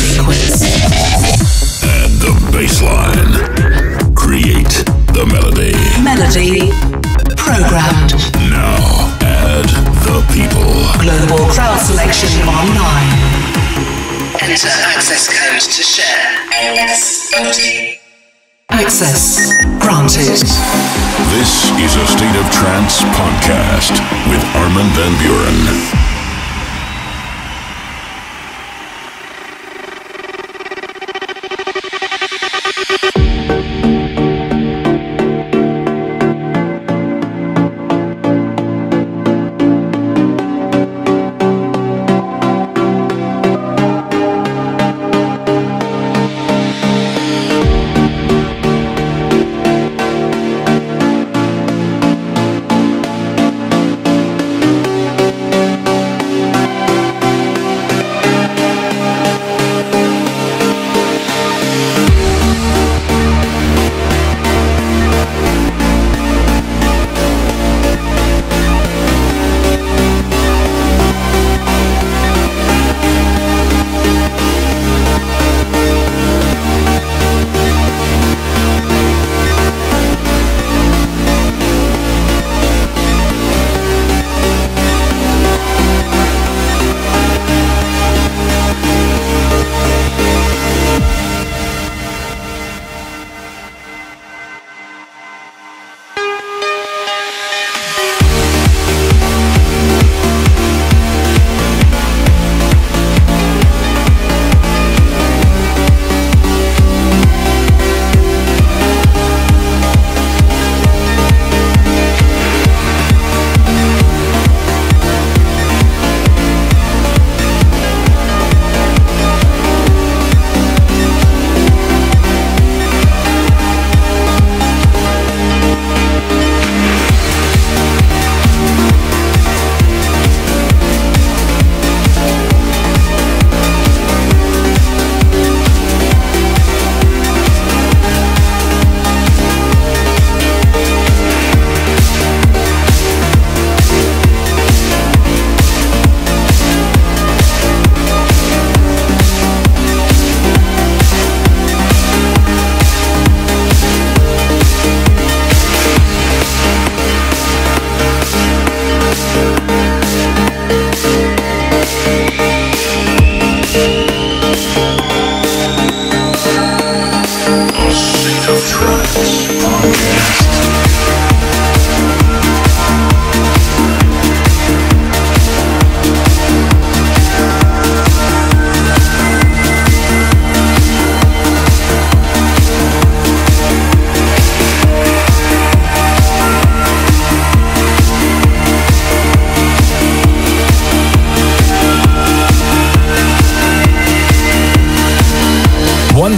sequence. Add the bassline. Create the melody. Melody programmed. Now add the people. Global crowd selection online. Enter access code to share. AS40. Access granted. This is a State of Trance podcast with Armin van Buuren.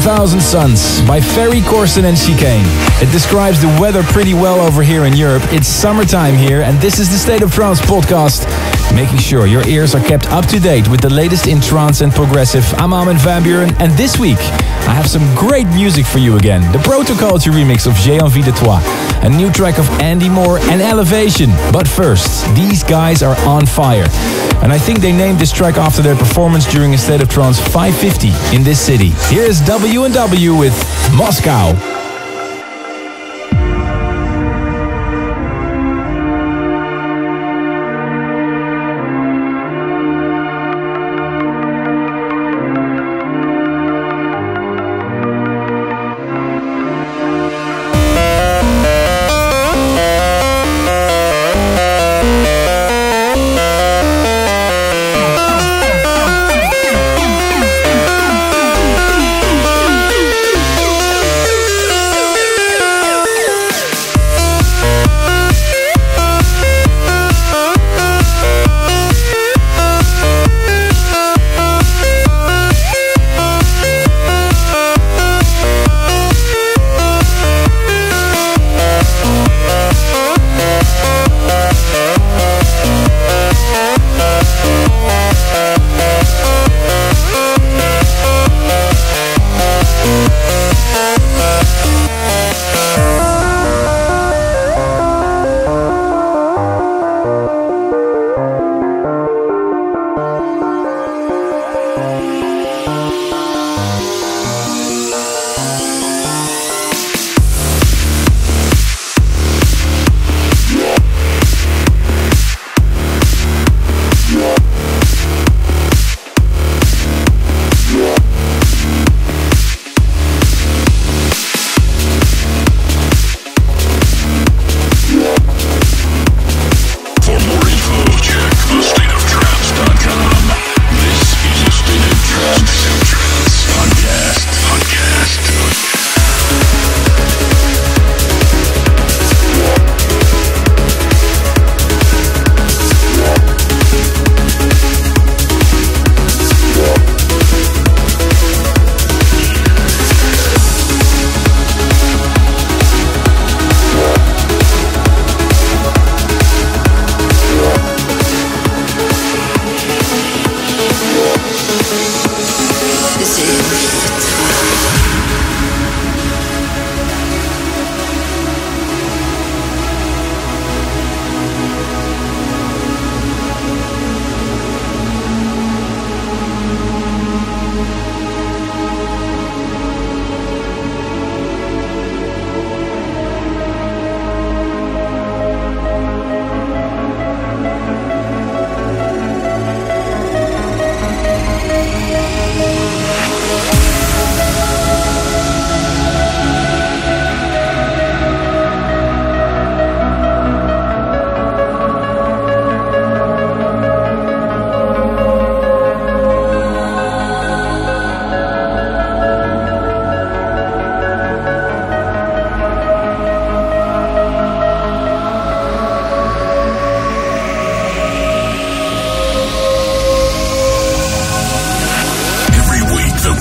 Thousand Suns by Ferry Corsten and Chicane. It describes the weather pretty well over here in Europe. It's summertime here, and this is the State of Trance podcast, making sure your ears are kept up to date with the latest in trance and progressive. I'm Armin van Buuren, and this week I have some great music for you again. The Protoculture remix of J'ai Envie de Toi, a new track of Andy Moore and Elevation. But first, these guys are on fire. And I think they named this track after their performance during a State of Trance 550 in this city. Here is W&W with Moscow.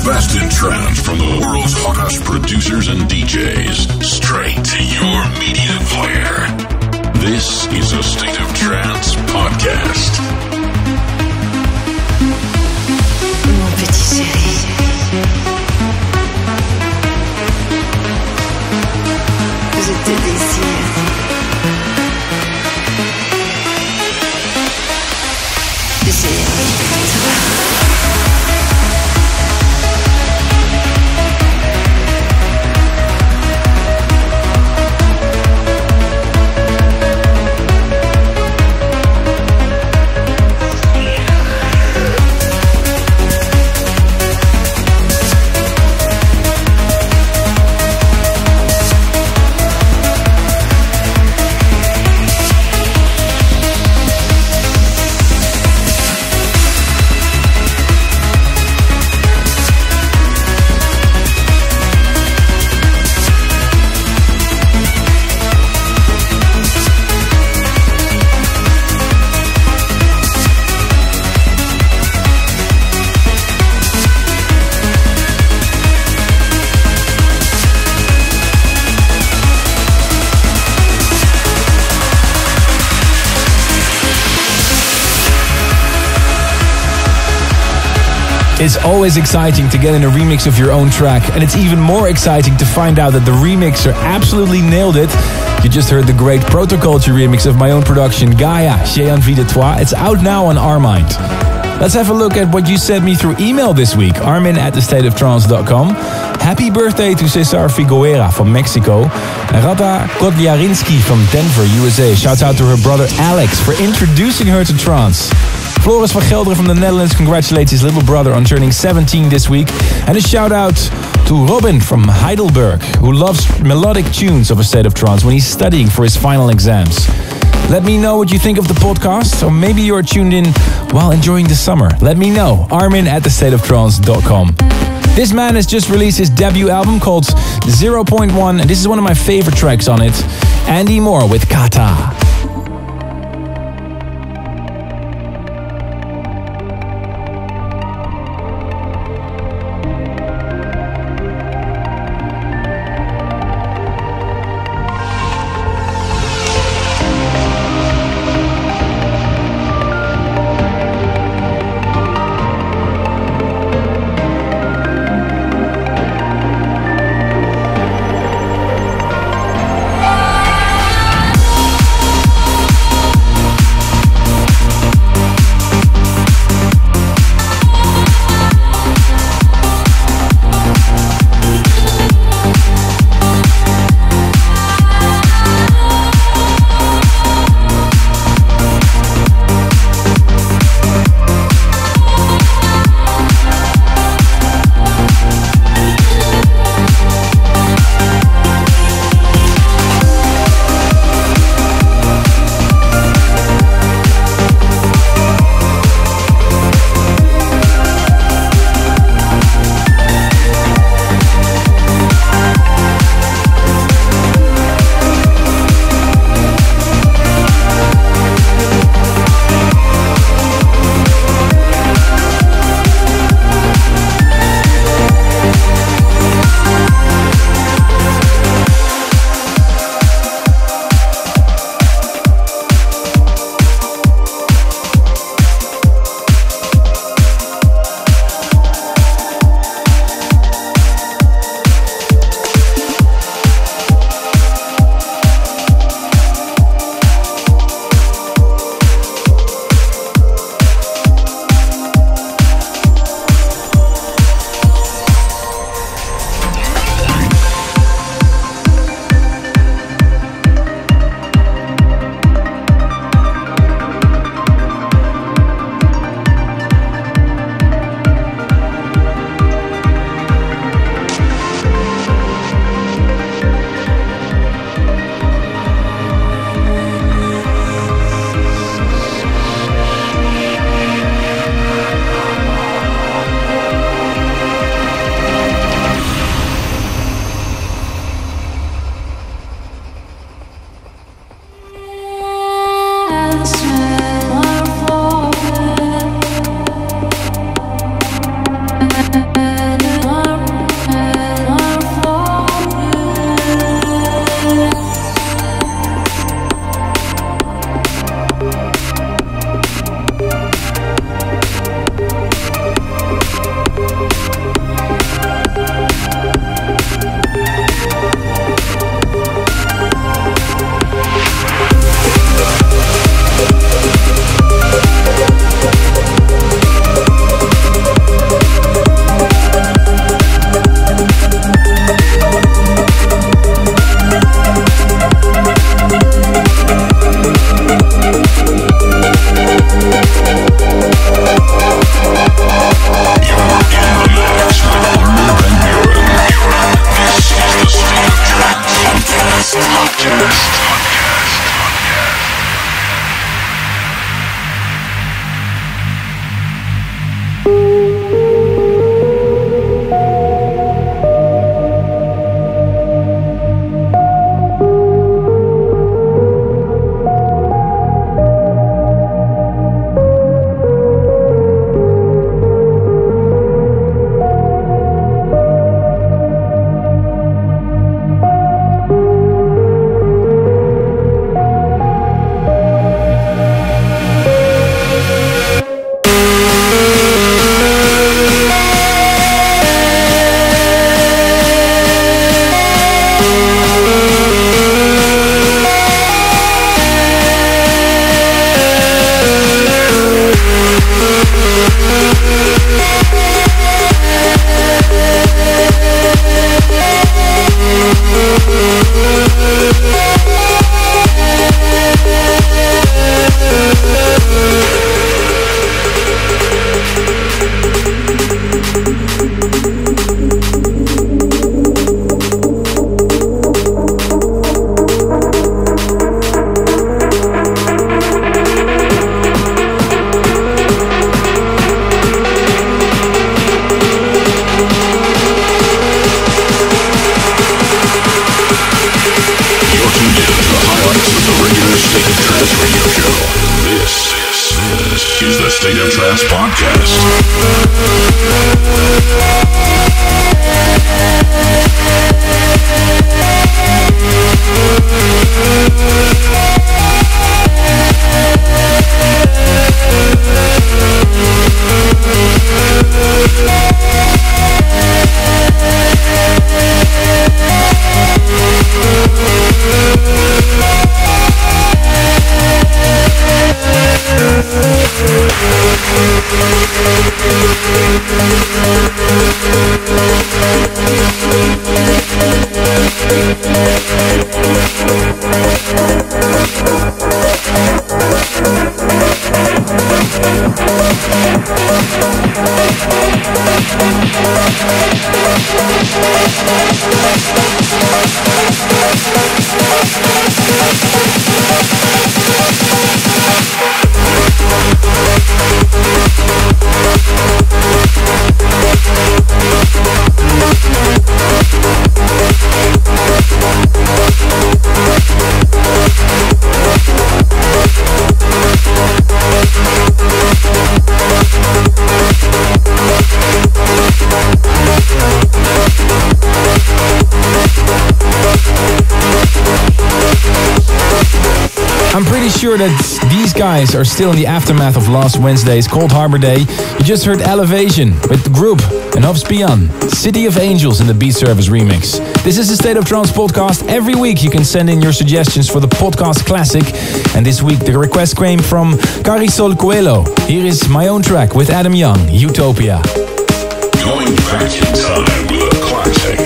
best in trance from the world's hottest producers and DJs, straight to your media player. This is a State of Trance podcast. Mon petit chéri, je te désire. J'ai envie de toi. It's always exciting to get in a remix of your own track, and it's even more exciting to find out that the remixer absolutely nailed it. You just heard the great Protoculture remix of my own production, Gaia, J'ai envie de toi. It's out now on Our Mind. Let's have a look at what you sent me through email this week, armin@thestateoftrance.com. Happy birthday to Cesar Figuera from Mexico. Rada Kodliarinski from Denver, USA. Shouts out to her brother Alex for introducing her to trance. Floris van Gelderen from the Netherlands congratulates his little brother on turning 17 this week. And a shout out to Robin from Heidelberg, who loves melodic tunes of A State of Trance when he's studying for his final exams. Let me know what you think of the podcast, or maybe you're tuned in while enjoying the summer. Let me know. armin@thestateoftrance.com. This man has just released his debut album called 0.1, and this is one of my favorite tracks on it. Andy Moore with Kata. State of Trance Podcast. I'm pretty sure that these guys are still in the aftermath of last Wednesday's Cold Harbor Day. You just heard Elevation with the group and Hofs Pian, City of Angels in the Beat Service remix. This is the State of Trance podcast. Every week you can send in your suggestions for the podcast classic. And this week the request came from Carisol Coelho. Here is my own track with Adam Young, Utopia. Going back in time with a classic.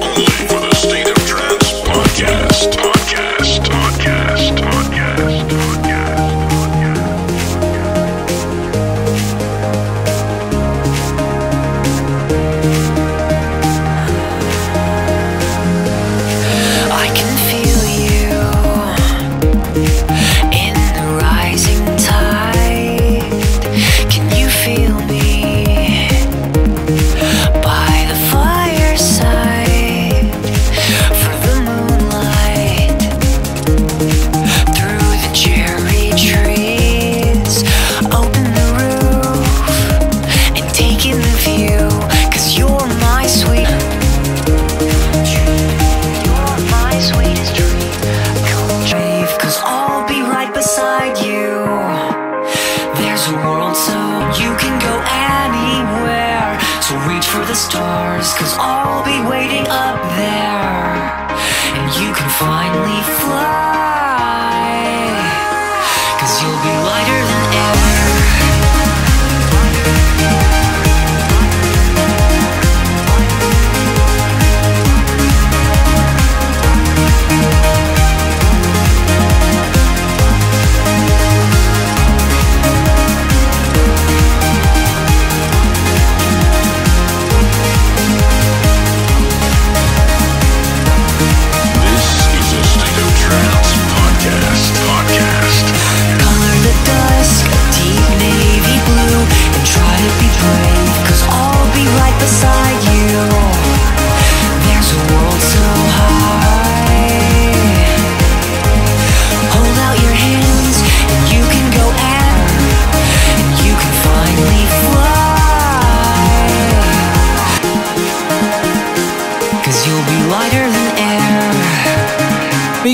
Only for the State of Trance podcast.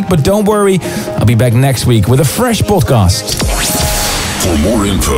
But don't worry, I'll be back next week with a fresh podcast. For more info